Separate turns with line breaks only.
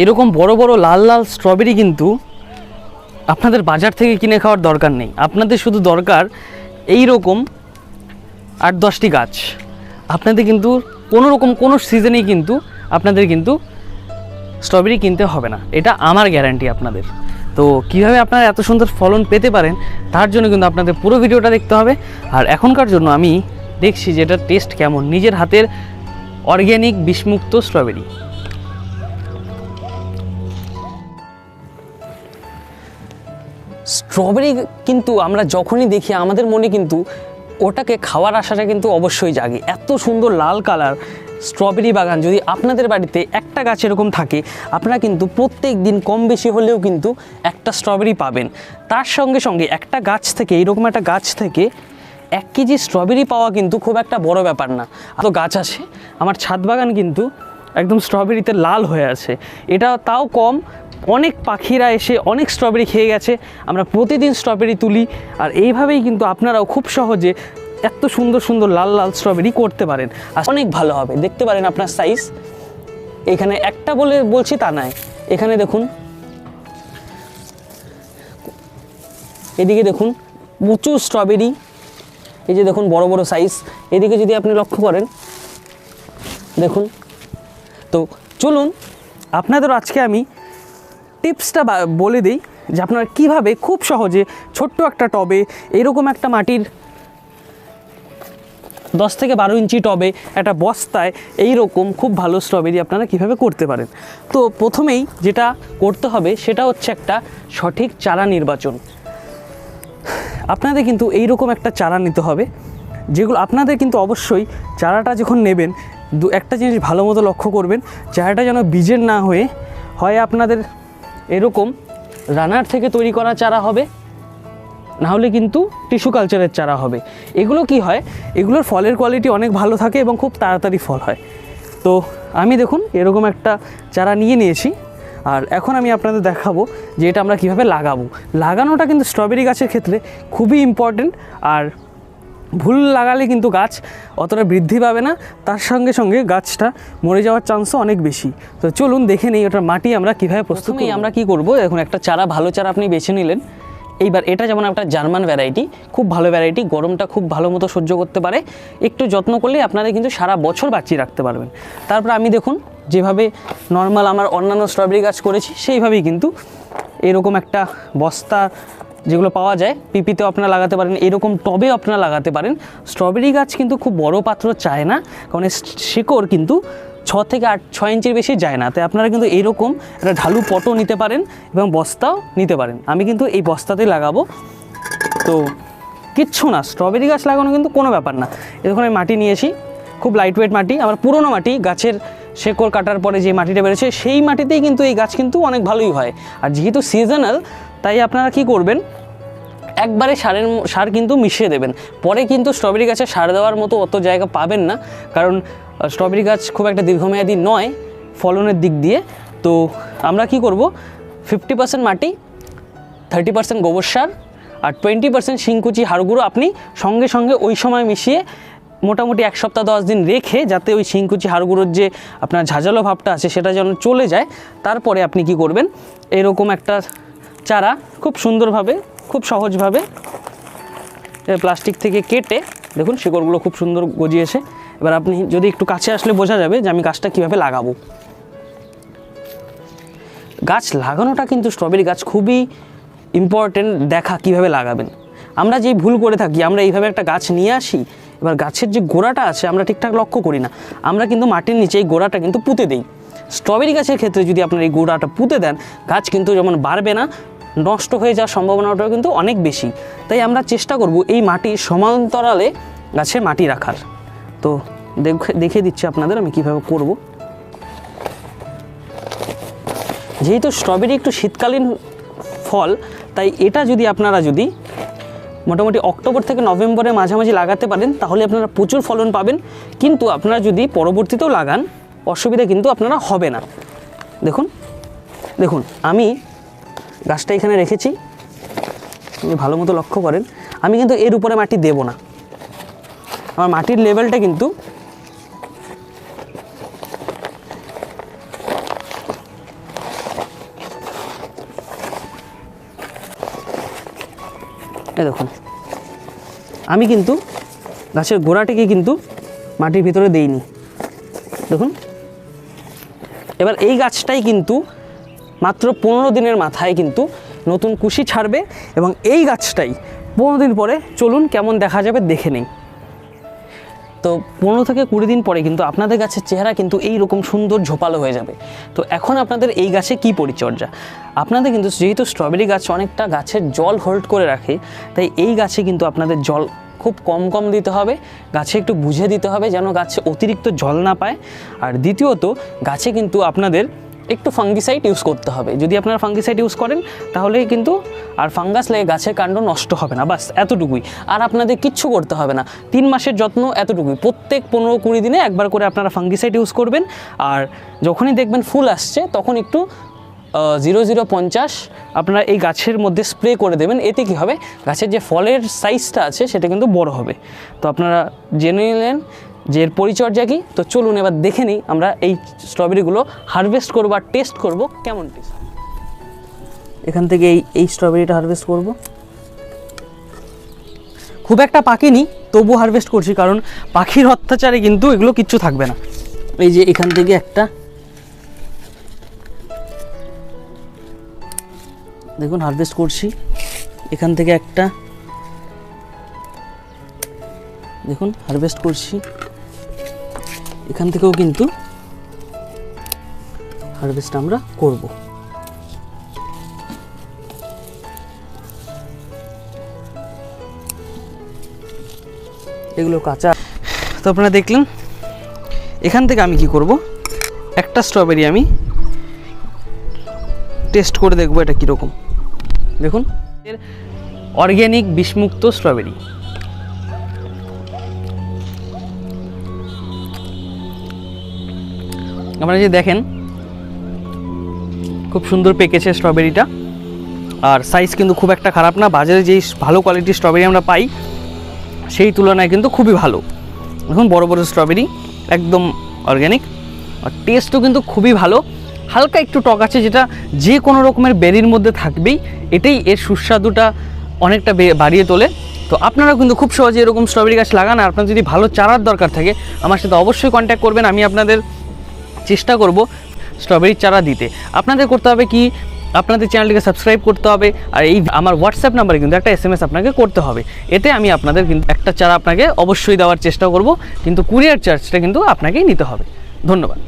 এরকম বড় বড় লাল লাল স্ট্রবেরি কিন্তু আপনাদের বাজার থেকে কিনে খাওয়ার দরকার নেই। আপনাদের শুধু দরকার এই রকম 8-10টি গাছ। আপনাদের কিন্তু কোনো সিজনেই কিন্তু আপনাদের কিন্তু স্ট্রবেরি কিনতে হবে না, এটা আমার গ্যারান্টি আপনাদের। তো কীভাবে আপনারা এত সুন্দর ফলন পেতে পারেন তার জন্য কিন্তু আপনাদের পুরো ভিডিওটা দেখতে হবে। আর এখনকার জন্য আমি দেখছি যে এটার টেস্ট কেমন, নিজের হাতের অর্গ্যানিক বিষমুক্ত স্ট্রবেরি। স্ট্রবেরি কিন্তু আমরা যখনই দেখি আমাদের মনে কিন্তু ওটাকে খাওয়ার আশাটা কিন্তু অবশ্যই জাগে। এত সুন্দর লাল কালার স্ট্রবেরি বাগান যদি আপনাদের বাড়িতে একটা গাছ এরকম থাকে, আপনারা কিন্তু প্রত্যেক দিন কম বেশি হলেও কিন্তু একটা স্ট্রবেরি পাবেন। তার সঙ্গে সঙ্গে একটা গাছ থেকে, এইরকম একটা গাছ থেকে 1 কেজি স্ট্রবেরি পাওয়া কিন্তু খুব একটা বড় ব্যাপার না। এত গাছ আছে, আমার ছাদ বাগান কিন্তু একদম স্ট্রবেরিতে লাল হয়ে আছে। এটা তাও কম, অনেক পাখিরা এসে অনেক স্ট্রবেরি খেয়ে গেছে। আমরা প্রতিদিন স্ট্রবেরি তুলি, আর এইভাবেই কিন্তু আপনারাও খুব সহজে এত সুন্দর সুন্দর লাল লাল স্ট্রবেরি করতে পারেন। আর অনেক ভালো হবে, দেখতে পারেন আপনার সাইজ। এখানে একটা বলছি তা নয়, এখানে দেখুন, এদিকে দেখুন প্রচুর স্ট্রবেরি, এই যে দেখুন বড় বড় সাইজ। এদিকে যদি আপনি লক্ষ্য করেন দেখুন। তো চলুন আপনাদেরও আজকে আমি টিপসটা বলে দিই যে আপনারা কীভাবে খুব সহজে ছোট্ট একটা টবে, এরকম একটা মাটির 10 থেকে 12 ইঞ্চি টবে, একটা বস্তায় এইরকম খুব ভালো স্ট্রবেরি আপনারা কীভাবে করতে পারেন। তো প্রথমেই যেটা করতে হবে সেটা হচ্ছে একটা সঠিক চারা নির্বাচন। আপনাদের কিন্তু এইরকম একটা চারা নিতে হবে, যেগুলো আপনাদের কিন্তু অবশ্যই চারাটা যখন নেবেন একটা জিনিস ভালো মতো লক্ষ্য করবেন, চারাটা যেন বীজের না হয়ে হয় আপনাদের এরকম রানার থেকে তৈরি করা চারা হবে, না হলে কিন্তু টিস্যু কালচারের চারা হবে। এগুলো কি হয়, এগুলোর ফলের কোয়ালিটি অনেক ভালো থাকে এবং খুব তাড়াতাড়ি ফল হয়। তো আমি দেখুন এরকম একটা চারা নিয়েছি, আর এখন আমি আপনাদের দেখাবো যে এটা আমরা কীভাবে লাগাবো। লাগানোটা কিন্তু স্ট্রবেরি গাছের ক্ষেত্রে খুবই ইম্পর্টেন্ট, আর ভুল লাগালে কিন্তু গাছ অতটা বৃদ্ধি পাবে না, তার সঙ্গে সঙ্গে গাছটা মরে যাওয়ার চান্সও অনেক বেশি। তো চলুন দেখে নেই ওটার মাটি আমরা কীভাবে প্রস্তুত করি। আমরা কি করব, এখন একটা চারা, ভালো চারা আপনি বেছে নিলেন। এইবার এটা যেমন একটা জার্মান ভ্যারাইটি, খুব ভালো ভ্যারাইটি, গরমটা খুব ভালো মতো সহ্য করতে পারে। একটু যত্ন করলে আপনারা কিন্তু সারা বছর বাঁচিয়ে রাখতে পারবেন। তারপর আমি দেখুন যেভাবে নর্মাল আমার অন্যান্য স্ট্রবেরি গাছ করেছি সেইভাবেই কিন্তু এরকম একটা বস্তা যেগুলো পাওয়া যায়, পিপিতেও আপনারা লাগাতে পারেন, এরকম টবেও আপনারা লাগাতে পারেন। স্ট্রবেরি গাছ কিন্তু খুব বড় পাত্র চায় না, কারণ শিকড় কিন্তু 6 থেকে 6 ইঞ্চির বেশি যায় না। তাই আপনারা কিন্তু এইরকম একটা ঢালু পটও নিতে পারেন এবং বস্তাও নিতে পারেন। আমি কিন্তু এই বস্তাতেই লাগাবো। তো কিচ্ছু না, স্ট্রবেরি গাছ লাগানো কিন্তু কোনো ব্যাপার না। এরকম আমি মাটি নিয়েছি, খুব লাইট ওয়েট মাটি, আমার পুরোনো মাটি, গাছের শেকড় কাটার পরে যে মাটিটা বেরোচ্ছে সেই মাটিতেই কিন্তু এই গাছ কিন্তু অনেক ভালোই হয়। আর যেহেতু সিজনাল, তাই আপনারা কি করবেন, একবারে সার কিন্তু মিশিয়ে দেবেন। পরে কিন্তু স্ট্রবেরি গাছে সার দেওয়ার মতো অত জায়গা পাবেন না, কারণ স্ট্রবেরি গাছ খুব একটা দীর্ঘমেয়াদী নয় ফলনের দিক দিয়ে। তো আমরা কি করব, 50% মাটি, 30% গোবর সার আর 20% শিংকুচি হাড় গুঁড়ো আপনি সঙ্গে সঙ্গে ওই সময় মিশিয়ে মোটামুটি 1 সপ্তাহ 10 দিন রেখে, যাতে ওই শিংকুচি হাড় গুঁড়োর যে আপনার ঝাঁঝালো ভাবটা আছে সেটা যেন চলে যায়। তারপরে আপনি কি করবেন, এরকম একটা চারা খুব সুন্দরভাবে, খুব সহজভাবে প্লাস্টিক থেকে কেটে, দেখুন শিকড়গুলো খুব সুন্দর গজিয়েছে। এবার আপনি যদি একটু কাছে আসলে বোঝা যাবে যে আমি গাছটা কীভাবে লাগাবো। গাছ লাগানোটা কিন্তু স্ট্রবেরি গাছ খুবই ইম্পর্টেন্ট, দেখা কীভাবে লাগাবেন। আমরা যেই ভুল করে থাকি, আমরা এইভাবে একটা গাছ নিয়ে আসি, এবার গাছের যে গোড়াটা আছে আমরা ঠিকঠাক লক্ষ্য করি না, আমরা কিন্তু মাটির নিচে এই গোড়াটা কিন্তু পুঁতে দিই। স্ট্রবেরি গাছের ক্ষেত্রে যদি আপনার এই গোড়াটা পুঁতে দেন, গাছ কিন্তু যেমন বাড়বে না, নষ্ট হয়ে যাওয়ার সম্ভাবনাটাও কিন্তু অনেক বেশি। তাই আমরা চেষ্টা করব এই মাটির সমান্তরালে গাছের মাটি রাখার। তো দেখিয়ে দিচ্ছি আপনাদের আমি কীভাবে করব। যেহেতু স্ট্রবেরি একটু শীতকালীন ফল, তাই এটা যদি আপনারা মোটামুটি অক্টোবর থেকে নভেম্বরের মাঝামাঝি লাগাতে পারেন, তাহলে আপনারা প্রচুর ফলন পাবেন। কিন্তু আপনারা যদি পরবর্তীতেও লাগান, অসুবিধা কিন্তু আপনারা হবে না। দেখুন আমি গাছটা এখানে রেখেছি, ভালো মতো লক্ষ্য করেন। আমি কিন্তু এর উপরে মাটি দেব না, আমার মাটির লেভেলটা কিন্তু এই দেখুন, আমি কিন্তু গাছের গোড়াটিকে কিন্তু মাটির ভিতরে দেইনি, দেখুন। এবার এই গাছটাই কিন্তু মাত্র 15 দিনের মাথায় কিন্তু নতুন কুশি ছাড়বে, এবং এই গাছটাই 15 দিন পরে চলুন কেমন দেখা যাবে দেখে নেই। তো 15 থেকে 20 দিন পরে কিন্তু আপনাদের গাছের চেহারা কিন্তু এই রকম সুন্দর ঝোপালো হয়ে যাবে। তো এখন আপনাদের এই গাছে কি পরিচর্যা, আপনাদের কিন্তু যেহেতু স্ট্রবেরি গাছ অনেকটা গাছের জল হোল্ড করে রাখে, তাই এই গাছে কিন্তু আপনাদের জল খুব কম দিতে হবে, গাছে একটু বুঝে দিতে হবে যেন গাছে অতিরিক্ত জল না পায়। আর দ্বিতীয়ত গাছে কিন্তু আপনাদের একটু ফাঙ্গিসাইড ইউজ করতে হবে। যদি আপনারা ফাঙ্গিসাইড ইউজ করেন তাহলে কিন্তু আর ফাঙ্গাস লেগে গাছের কাণ্ড নষ্ট হবে না, বাস এতটুকুই। আর আপনাদের কিচ্ছু করতে হবে না, 3 মাসের যত্ন এতটুকুই। প্রত্যেক 15-20 দিনে একবার করে আপনারা ফাঙ্গিসাইড ইউজ করবেন। আর যখনই দেখবেন ফুল আসছে তখন একটু 0050 আপনারা এই গাছের মধ্যে স্প্রে করে দেবেন। এতে কি হবে, গাছের যে ফলের সাইজটা আছে সেটা কিন্তু বড় হবে। তো আপনারা জেনে নিলেন যে এর পরিচর্যা কী। তো চলুন এবার দেখে নিই আমরা এই স্ট্রবেরিগুলো হারভেস্ট করবো আর টেস্ট করব কেমন টেস্ট। এখান থেকে এই স্ট্রবেরিটা হারভেস্ট করব। খুব একটা পাকেনি, তবু হারভেস্ট করছি, কারণ পাখির অত্যাচারে কিন্তু এগুলো কিচ্ছু থাকবে না। এই যে এখান থেকে একটা, দেখুন হারভেস্ট করছি। এখান থেকে একটা, দেখুন হারভেস্ট করছি। এখান থেকেও কিন্তু হারভেস্ট আমরা করব। এগুলো কাঁচা। তো আপনারা দেখলেন, এখান থেকে আমি কি করব, একটা স্ট্রবেরি আমি টেস্ট করে দেখব এটা কীরকম। দেখুন এর অর্গ্যানিক বিষমুক্ত স্ট্রবেরি। আপনারা যে দেখেন খুব সুন্দর পেকেছে স্ট্রবেরিটা, আর সাইজ কিন্তু খুব একটা খারাপ না। বাজারে যেই ভালো কোয়ালিটির স্ট্রবেরি আমরা পাই সেই তুলনায় কিন্তু খুবই ভালো। দেখুন বড় বড় স্ট্রবেরি, একদম অর্গ্যানিক, আর টেস্টও কিন্তু খুবই ভালো। হালকা একটু টক আছে, যেটা যে কোনো রকমের বেরির মধ্যে থাকবেই, এটাই এর সুস্বাদুটা অনেকটা বাড়িয়ে তোলে। তো আপনারা কিন্তু খুব সহজে এরকম স্ট্রবেরি গাছ লাগান। আর আপনার যদি ভালো চারার দরকার থাকে আমার সাথে অবশ্যই কন্ট্যাক্ট করবেন, আমি আপনাদের চেষ্টা করব স্ট্রবেরির চারা দিতে। আপনাদের করতে হবে কি, আপনাদের চ্যানেলটিকে সাবস্ক্রাইব করতে হবে, আর এই আমার হোয়াটসঅ্যাপ নাম্বারে কিন্তু একটা SMS আপনাকে করতে হবে। এতে আমি আপনাদের কিন্তু একটা চারা আপনাকে অবশ্যই দেওয়ার চেষ্টা করব, কিন্তু কুরিয়ার চার্জটা কিন্তু আপনাকেই নিতে হবে। ধন্যবাদ।